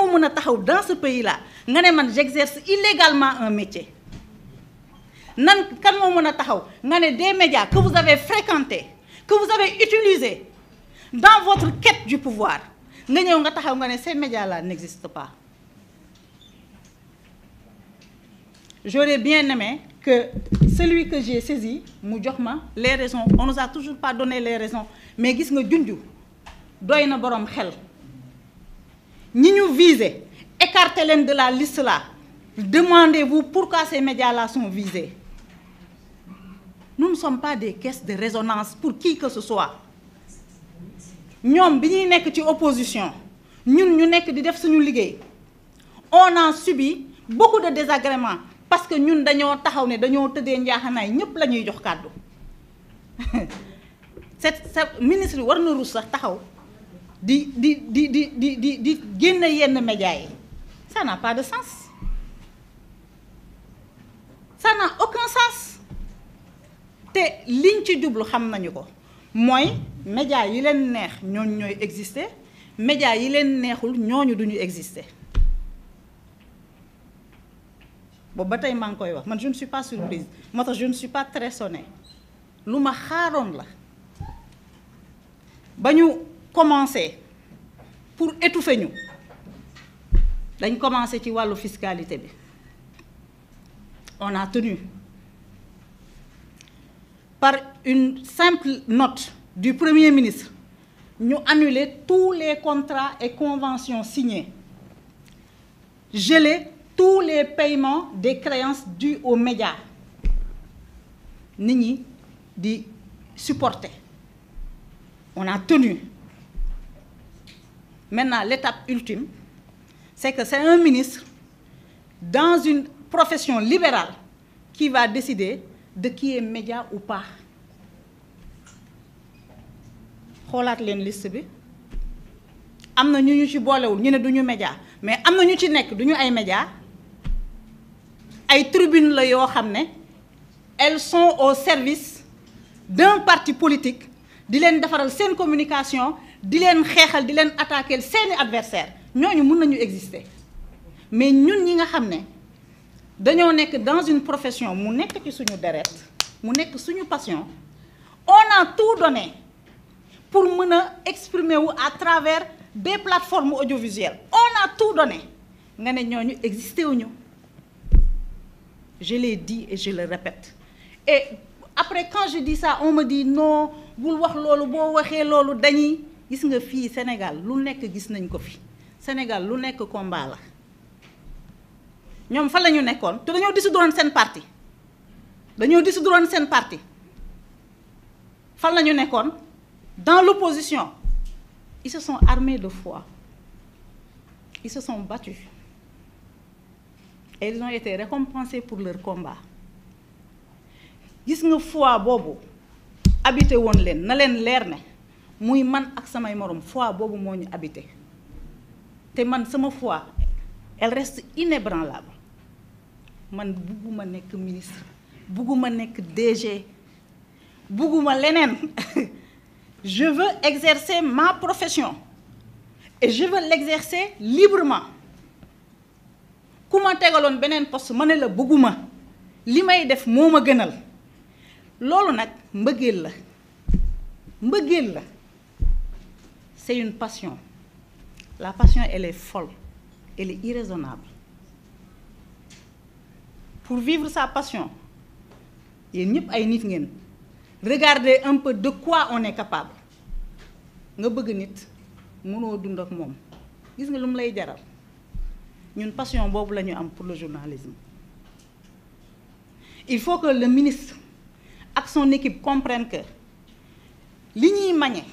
moo mën a taxaw dans ce pays là nga ne man j'exerce illégalement un métier nan kan moo mën a taxaw nga ne des médias que vous avez fréquentés que vous avez utilisés dans votre quête du pouvoir nga ñëw nga taxaw nga ne ces médias là n'existent pas. J'aurais bien aimé que celui que j'ai saisi mu jox ma les raisons. On nous a toujours pas donné les raisons mais gis nga junju doy na borom xel ñi ñu visé écartez leen de la liste là. Demandez-vous pourquoi ces médias là sont visés. Nous ne sommes pas des caisses de résonance pour qui que ce soit. ñoom bi ñuy nekk ci opposition ñun ñu nekk di def suñu liggéey on a subi beaucoup de désagréments parce que ñun dañoo taxaw ne dañoo tëddee njaaxanaay ñëpp la ñuy jox kàddu cette ministre war na rus sax taxaw di génn yenn médias yi ça n'a pas de sens ça n'a aucun sens te liñ ci jublu xam nañu ko mooy médias yi leen neex ñooñu ñooy exister médias yi leen neexul ñooñu duñu exister boobu ba tey maa ngi koy wax man je ne suis pas surprise moo tax je ne suis pas très sonnée lu ma xaaroon la ba ñu commencé pour étouffer ñu dañ commencé ci wàllu fiscalité bi on a tenu par une simple note du Premier ministre ñu annuler tous les contrats et conventions signés geler tous les paiements des créances dues aux médias nit ñi di supporter on a tenu. Maintenant l'étape ultime c'est que c'est un ministre dans une profession libérale qui va décider de qui est média ou pas. xoolaat leen liste bi am na ñu ci boolewul ñu ne duñu média mais am na ñu ci nekk duñu ay média ay tribune la yoo xam ne elles sont au service d'un parti politique di leen defaral seen communication di leen xeexal di leen attaquer seeni adversaire ñooñu mën nañu exister mais ñun ñi nga xam ne dañoo nekk dans une profession mu nekk ci suñu deret mu nekk suñu passion on a tout donné pour mën a exprimer wu à travers des plateformes audiovisuelles on a tout donné nga ne ñooñu existé wuñu je l'ai dit et je le répète et après quand je dis ça on me dit non bul wax loolu boo waxee loolu dañuy gis nga fii Sénégal lu nekk gis nañ ko fi Sénégal lu nekk combat la ñoom fan la ñu nekkoon te dañoo dissoudre seen parti fan la ñu nekkoon dans l'opposition ils se sont armés de foi ils se sont battus et ils ont été récompensés pour leur combat gis nga foi boobu habité woon leen na leen leer ne muy man ak samay morom foi boobu moo ñu habité te man sama foi elle reste inébranlable man bugguma nekk ministre bugguma nekk DG bugguma leneen je veux exercer ma profession et je veux l'exercer librement ku ma tegaloon beneen poste ma ne la bugguma li may def moo ma gënal loolu nag mbëggeel la c'est une passion la passion elle est folle elle est irraisonnable pour vivre sa passion yéen ñëpp ay nit ngeen regardez un peu de quoi on est capable nga bëgg nit mënoo dund ak moom gis nga lu mu lay jaral ñun passion boobu la ñu am pour le journalisme il faut que le ministre ak son équipe comprennent que li ñuy mañe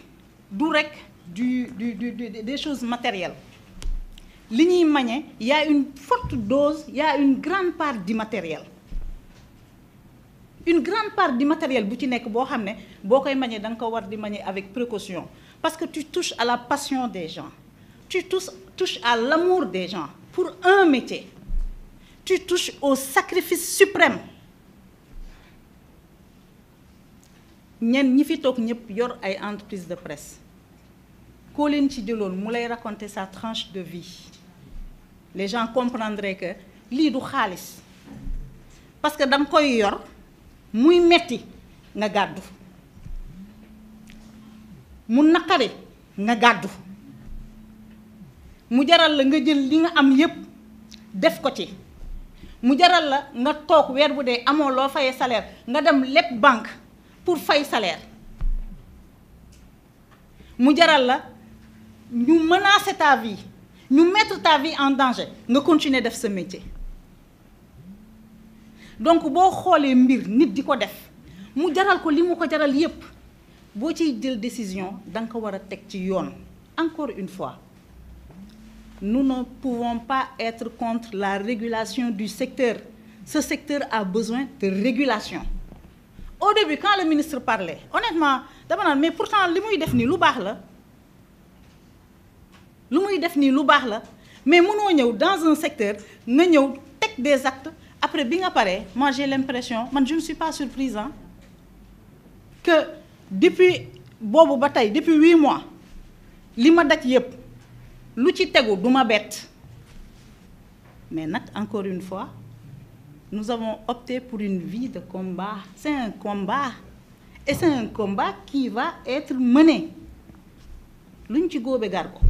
du rek des choses matérielles li ñuy mañe y a une forte dose y a une grande part d'immatériel bu ci nekk boo xam ne boo koy mañe da nga ko war di mañe avec précaution parce que tu touches à la passion des gens tu touches à l'amour des gens pour un métier tu touches au sacrifice suprême ñi fi toog ñëpp yor ay entreprise de presse koo leen ci jëloon mu lay raconter sa tranche de vie les gens comprendraient que lii du xaalis parce que da nga koy yor muy metti nga gàddu mu naqari nga gàddu mu jaral la nga jël li nga am yépp def ko ci mu jaral la nga toog weer bu dee amoo loo fayee salaire nga dem leb banque pour fay salaire mu jaral la ñu menacer ta vie ñu mettre ta vie en danger nga continuer def sa métier donc boo xoolee mbir nit di ko def mu jaral ko li mu ko jaral yépp boo ciy jël décision da nga ko war a teg ci yoon. Encore une fois, nous ne pouvons pas être contre la régulation du secteur. Ce secteur a besoin de régulation. Au début, quand le ministre parlait, honnêtement, dama naan mais pourtant li muy def nii lu baax la lu muy def nii lu baax la mais mënoo ñëw dans un secteur nga ñëw teg des actes après bi nga paree moi j'ai l'impression man je ne suis pas surprise hein, que depuis boobu ba tey depuis 8 mois li ma daj yépp lu ci tegu du ma bett mais nag encore une fois nous avons opté pour une vie de combat. C'est un combat et c'est un combat qui va être mené lu ñu ci góobe gar ko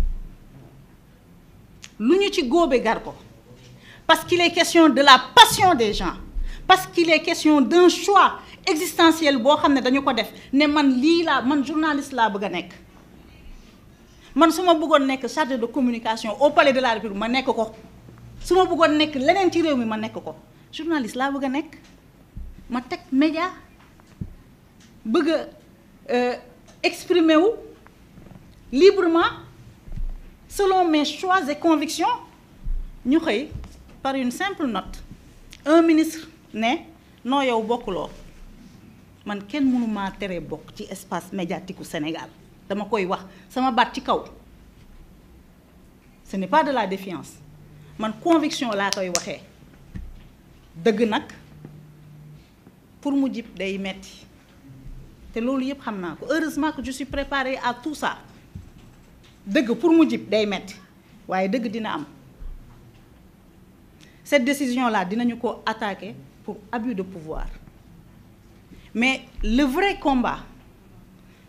lu ñu ci góobe gar ko parce qu'il est question de la passion des gens, parce qu'il est question d'un choix existentiel boo xam ne dañu ko def ne man lii laa man journaliste laa bëgg a nekk man su ma bëggoon nekk chargé de communication au palais de la République ma nekk ko su ma bëggoon nekk leneen ci réew mi ma nekk ko journaliste laa bëgg a nekk ma teg média bëgg a exprimer wu librement selon mes choix et convictions. Ñu xëy par une simple note un ministre ne non yow bokkuloo man kenn mënu maa tere bokk ci espace médiatique u Sénégal dama koy wax sama baat ci kaw ce n'est pas de la défiance man conviction laa koy waxee dëgg nag pour mu jib day metti te loolu yëpp xam naa ko heureusement que je suis préparée à tout ça dëgg pour mu jib day metti waaye dëgg dina am. Cette décision-là dinañu ko attaquer pour abus de pouvoir mais le vrai combat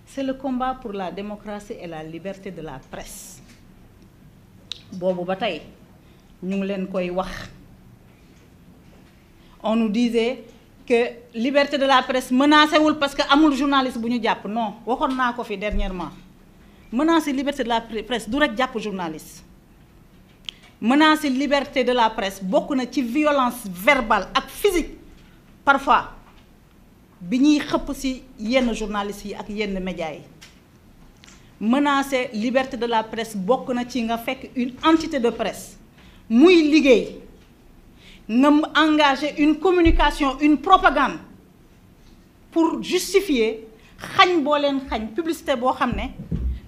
c'est le combat pour la démocratie et la liberté de la presse boobu ba tey ñu ngi leen koy wax on nous disait que liberté de la presse menacé wul parce que amul journaliste bu ñu jàpp non waxoon naa ko fi dernièrement menacer liberté de la presse du rek jàpp journaliste menacer liberté de la presse bokk na ci violence verbale ak physique parfois bi ñuy xëpp ci yenn journalistes yi ak yenn médias yi menacer liberté de la presse bokk na ci nga fekk une entité de presse muy liggéey nga engager une communication une propagande pour justifier xañ boo leen xañ publicité boo xam ne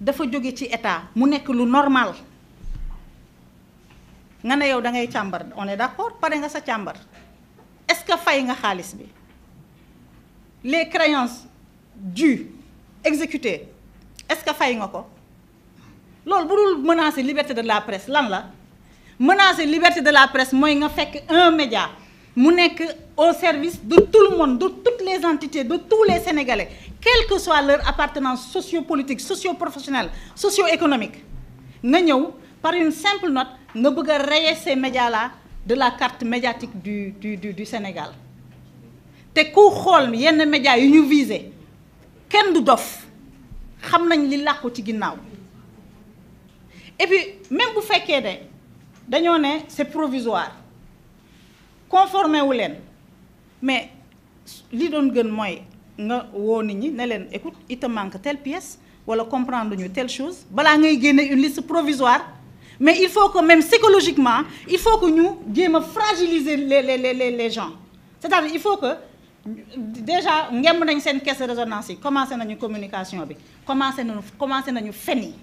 dafa jóge ci état mu nekk lu normal nga ne yow da ngay càmbar on est d'accord pare nga sa càmbar est-ce que fay nga xaalis bi les créances dues exécutées est-ce que fay nga ko loolu bu dul menacer liberté de la presse lan la menacer liberté de la presse mooy nga fekk un média mu nekk au service de tout le monde de toutes les entités de tous les Sénégalais quelle que soit leur appartenance sociopolitique socio-professionnelle socio-économique nga ñëw par une simple note nga bëgg a rayer ces médias-là de la carte médiatique du Sénégal te ku xool yenn médias yu ñu visé kenn du dof xam nañ li làqu ci ginnaaw et puis même bu fekkee ne dañoo ne c'est provisoire conformé wu leen mais li doon gën mooy nga woo nit ñi ne leen écoute il te manque telle pièce wala comprendre ñu telle chose balaa ngay génne une liste provisoire. Mais il faut que même psychologiquement il faut que ñu jéem a fragiliser les gens c'est-à-dire il faut que déjà ngemb nañ seen caisse de résonance yi commencé nañu communication bi commencé nañu fen yi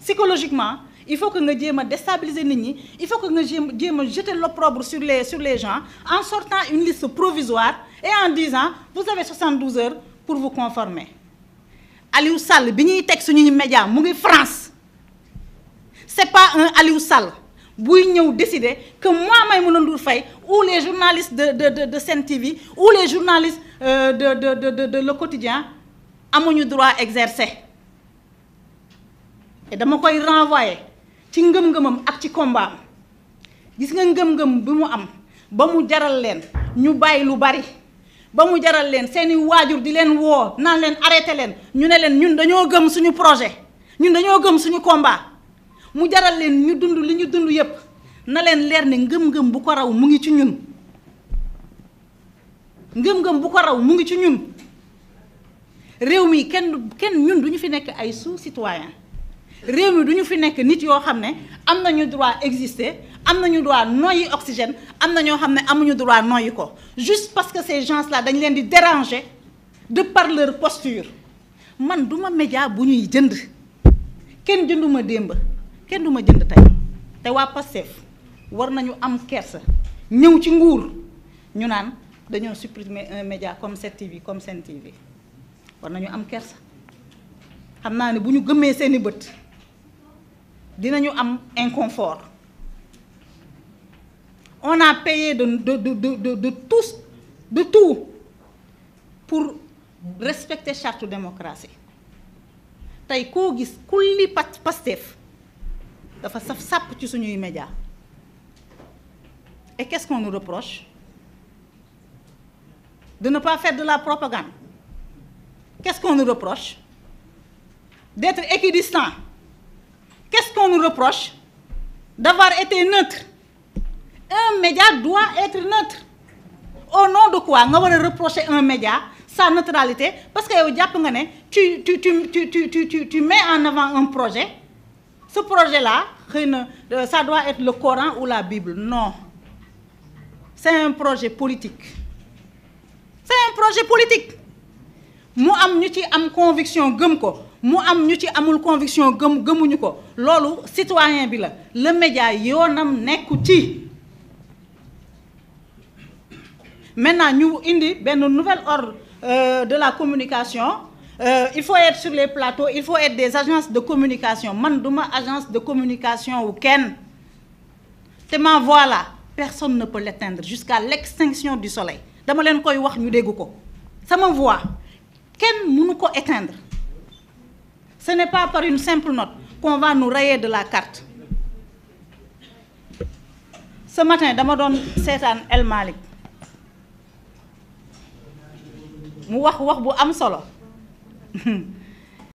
psychologiquement il faut que nga jéem a déstabiliser nit ñi il faut que nga jéem a jeter l'opprobre sur les gens en sortant une liste provisoire et en disant vous avez 72 heures pour vous conformer Aliou Sall bi ñuy teg suñuy média mu ngi France c'est pas un Aliou Sall buy ñëw décider que moi Maïmouna Ndour Faye ou les journalistes de Sen TV ou les journalistes de Le Quotidien amuñu droit exercer. Et dama koy renvoyer ci ngëm-ngëmam ak ci combat gis nga ngëm-ngëm bi mu am ba mu jaral leen ñu bàyyi lu bari ba mu jaral leen seeni waajur di leen woo naan leen arrêté leen ñu ne leen ñun dañoo gëm suñu projet ñun dañoo gëm suñu combat mu jaral leen ñu dund li ñu dund yépp na leen leer ne ngëm-ngëm bu ko raw mu ngi ci ñun ngëm-ngëm bu ko raw mu ngi ci ñun réew mi kenn ñun duñu fi nekk ay sous-citoyen réew mi duñu fi nekk nit yoo xam ne am nañu droit exister am nañu droit noyyi oxygène am na ñoo xam ne amuñu droit noyyi ko juste parce que ces gens-là dañ leen di déranger de par leur posture man duma média bu ñuy jënd kenn jënduma démb kenn duma jënd tey te waa Pastef war nañu am kersa ñëw ci nguur ñu naan dañoo supprimer un média comme 7TV comme Sen TV war nañu am kersa xam naa ne bu ñu gëmmee seeni bët dinañu am inconfort. On a payé de tout pour respecter charte de démocratie tey koo gis kulli Pastef dafa saf sàpp ci suñuy média et qu'est-ce qu'on nous reproche? De ne pas faire de la propagande. Qu'est-ce qu'on nous reproche? D'être équidistant. Qu'est-ce qu'on nous reproche? D'avoir été neutre. Un média doit être neutre. Au nom de quoi nga war a reprocher un média sa neutralité parce que yow jàpp nga ne tu mets en avant un projet. Ce projet-là xëy na ça doit être le Coran ou la Bible. Non, c'est un projet politique. C'est un projet politique. Mu am ñu ci am conviction gëm ko mu am ñu ci amul conviction gëmuñu ko loolu citoyen bi la le média yoonam nekku ci. Maintenant ñu indi benn nouvel ordre de la communication il faut être sur les plateaux il faut être des agences de communication man duma agence de communication wu kenn te ma voix là personne ne peut l'éteindre jusqu'à l'extinction du soleil dama leen koy wax ñu dégg ko sama voix kenn mënu ko éteindre. Ce n'est pas par une simple note qu'on va nous rayer de la carte. Ce matin dama doon seetaan El Malick mu wax bu am solo